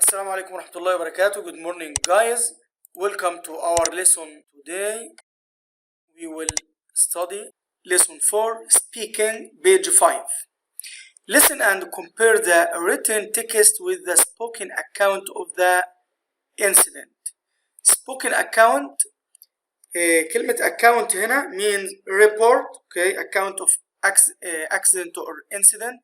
Assalamu alaikum wa rahmatullahi wa barakatuh. Good morning, guys. Welcome to our lesson today. We will study lesson 4, speaking, page 5. Listen and compare the written text with the spoken account of the incident. Spoken account, كلمة account هنا means report, okay, account of accident or incident.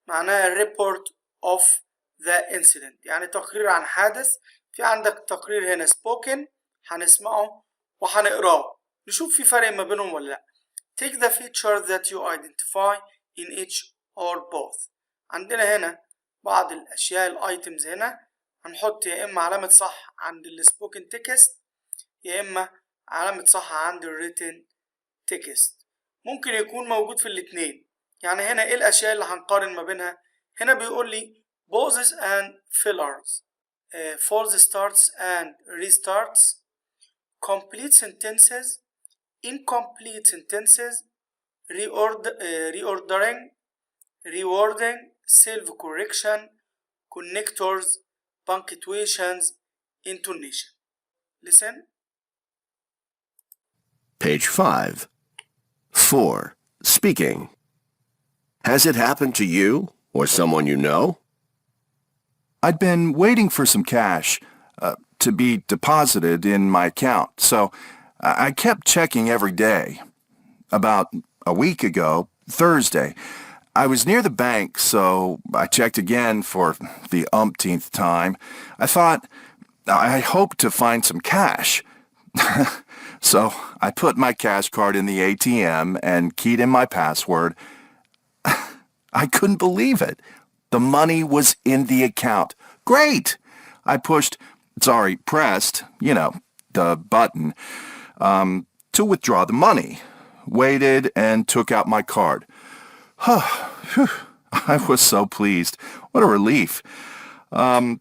معناها report of the incident، يعني تقرير عن حادث. في عندك تقرير هنا spoken هنسمعه وهنقراه، نشوف في فرق ما بينهم ولا لا. Take the feature that you identify in each or both. عندنا هنا بعض الأشياء الايتمز هنا هنحط يا إما علامة صح عند السبوكن تكست يا إما علامة صح عند الريتن تكست. ممكن يكون موجود في الاتنين. يعني هنا إيه الأشياء اللي هنقارن ما بينها؟ هنا بيقول لي pauses and fillers, false starts and restarts, complete sentences, incomplete sentences, reordering, rewording, self-correction, connectors, punctuations, intonation. Listen. Page 5. 4. Speaking. Has it happened to you or someone you know? I'd been waiting for some cash to be deposited in my account, so I kept checking every day. About a week ago, Thursday, I was near the bank, so I checked again for the umpteenth time. I hoped to find some cash. So I put my cash card in the ATM and keyed in my password. I couldn't believe it. The money was in the account. Great! I pressed, the button, to withdraw the money. Waited and took out my card. I was so pleased. What a relief. I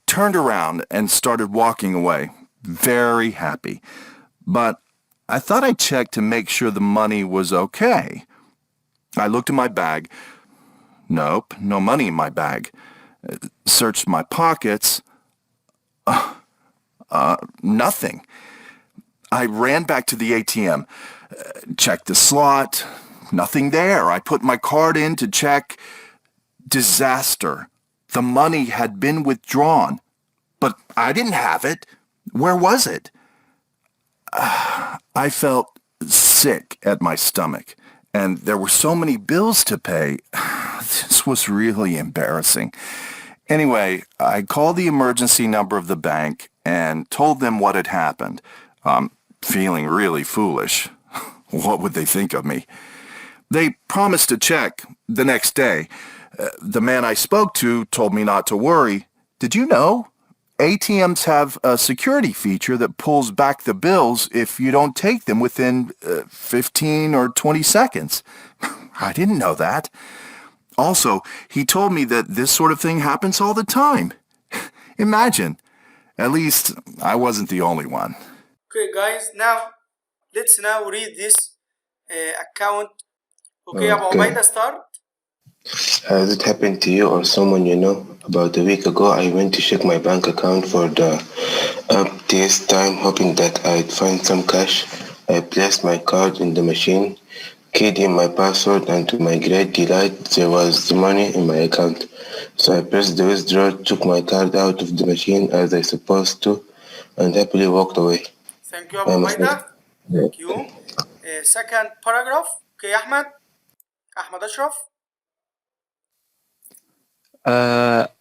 turned around and started walking away. Very happy. But I thought I'd check to make sure the money was okay. I looked in my bag. Nope, no money in my bag. Searched my pockets. Nothing. I ran back to the ATM. Checked the slot. Nothing there. I put my card in to check. Disaster. The money had been withdrawn. But I didn't have it. Where was it? I felt sick at my stomach. And there were so many bills to pay. This was really embarrassing. Anyway, I called the emergency number of the bank and told them what had happened. Feeling really foolish. What would they think of me? They promised to check the next day. The man I spoke to told me not to worry. Did you know? ATMs have a security feature that pulls back the bills if you don't take them within 15 or 20 seconds. I didn't know that. Also, he told me that this sort of thing happens all the time. Imagine. At least, I wasn't the only one. Okay, guys, let's read this account. Okay, Abu Ubaida, start. Has it happened to you or someone you know? About a week ago, I went to check my bank account for the umpteenth time, hoping that I'd find some cash. I placed my card in the machine, keyed in my password, and to my great delight, there was money in my account. So I pressed the withdraw, took my card out of the machine as I supposed to, and happily walked away. Thank you, Abu Ubaida. Thank you. Second paragraph. Okay, Ahmed Ashraf.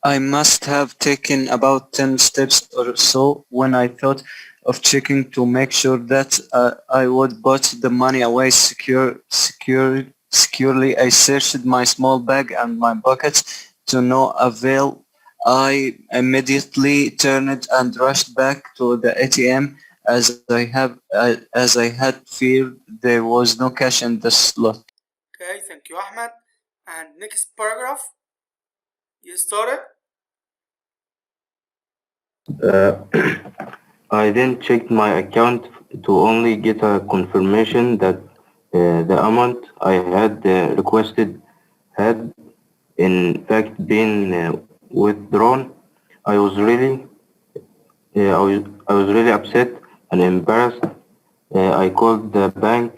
I must have taken about 10 steps or so when I thought of checking to make sure that I would put the money away securely. I searched my small bag and my pockets to no avail. I immediately turned and rushed back to the ATM as I had feared there was no cash in the slot. Okay, thank you, Ahmed. And next paragraph. You started? I then checked my account to only get a confirmation that the amount I had requested had in fact been withdrawn. I was really upset and embarrassed. I called the bank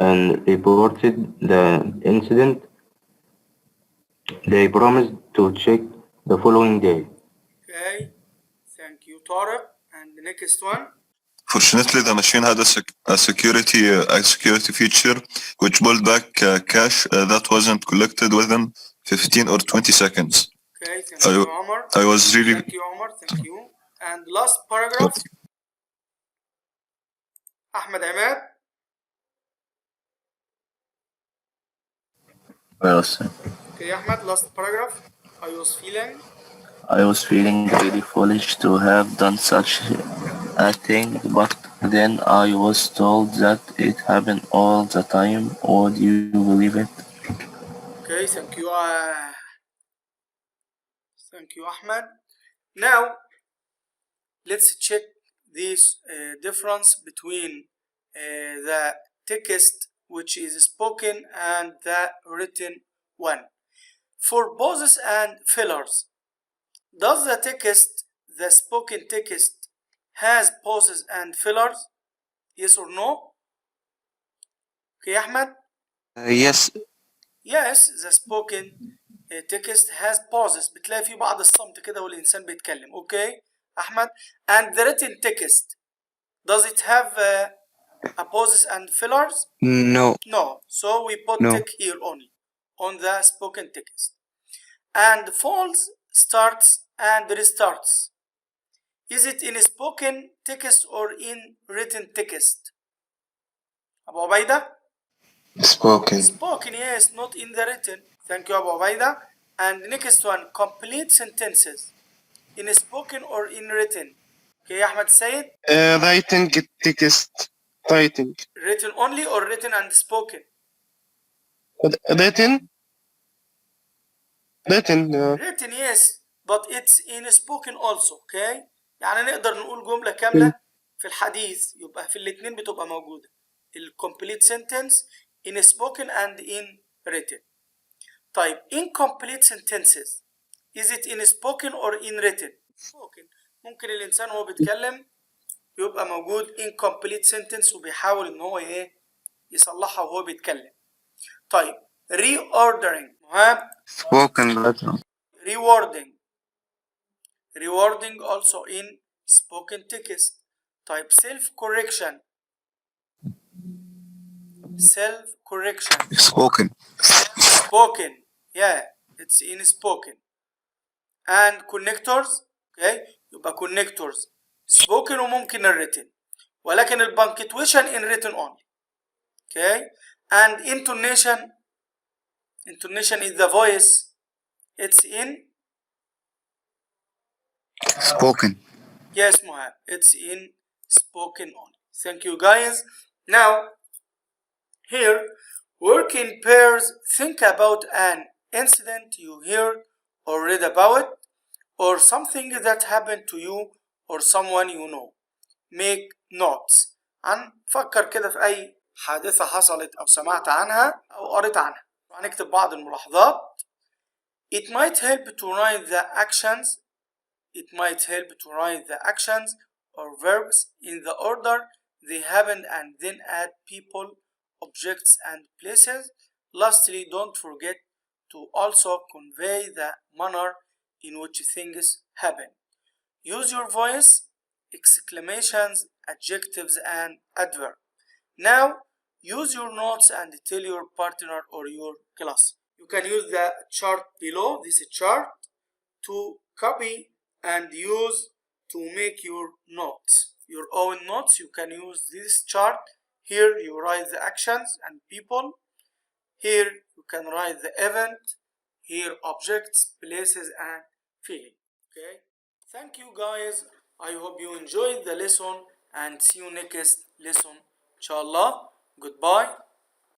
and reported the incident. They promised to check the following day. Okay, thank you, Tariq. And the next one. Fortunately, the machine had a security feature which pulled back cash that wasn't collected within 15 or 20 seconds. Okay, thank you, Omar. I was really... Thank you, Omar. Thank you. And last paragraph. Ahmed Ahmed. Well, Okay, Ahmed, last paragraph. I was feeling really foolish to have done such a thing, but then I was told that it happened all the time. Would you believe it? Okay, thank you. Thank you, Ahmed. Now, let's check this difference between the text which is spoken and the written one. For pauses and fillers, does the spoken text has pauses and fillers? Yes or no? Okay, Ahmed? Yes. Yes, the spoken text has pauses. بتلاقي فيه بعض الصمت كده والإنسان بيتكلم. Okay, Ahmed? And the written text, does it have a pauses and fillers? No. No. So we put No. tick here only on the spoken text. And false starts and restarts. Is it in spoken text or in written text? Abu Ubaida? Spoken. Spoken, yes, not in the written. Thank you, Abu Ubaida. And next one, complete sentences. In spoken or in written? Okay, Ahmed, say it. Writing text. Writing. Written only or written and spoken? Written. Written. Written, yes, but it's in spoken also. Okay. يعني نقدر نقول جملة كاملة في الحديث يبقى في الاتنين بتبقى موجودة. complete sentence in spoken and in written. طيب, incomplete sentences, is it in spoken or in written? Spoken. ممكن الإنسان وهو بيتكلم يبقى موجود incomplete sentence وبيحاول إن هو يصلحها وهو بيتكلم. طيب, reordering. Spoken letter. Rewarding also in spoken text. Type self-correction. Spoken. Yeah, it's in spoken. And connectors. Okay, يبقى connectors spoken وممكن written. ولكن punctuation in written only. Okay, and intonation is the voice. It's in Spoken. Yes, Mohab, it's in spoken only. Thank you, guys. Now, here, work in pairs. Think about an incident you heard or read about, or something that happened to you or someone you know. Make notes. فكر كده في أي حادثة حصلت أو سمعت عنها أو قريت عنها. هنكتب بعض الملاحظات. It might help to write the actions. Or verbs in the order they happened and then add people, objects, and places. Lastly, don't forget to also convey the manner in which things happen. Use your voice, exclamations, adjectives, and adverbs. Now, use your notes and tell your partner or your class. You can use the chart below, this chart, to copy and use to make your notes, your own notes. You can use this chart. Here you write the actions and people. Here you can write the event. Here objects, places, and feeling. Okay, thank you, guys. I hope you enjoyed the lesson and see you next lesson, inshallah. Goodbye.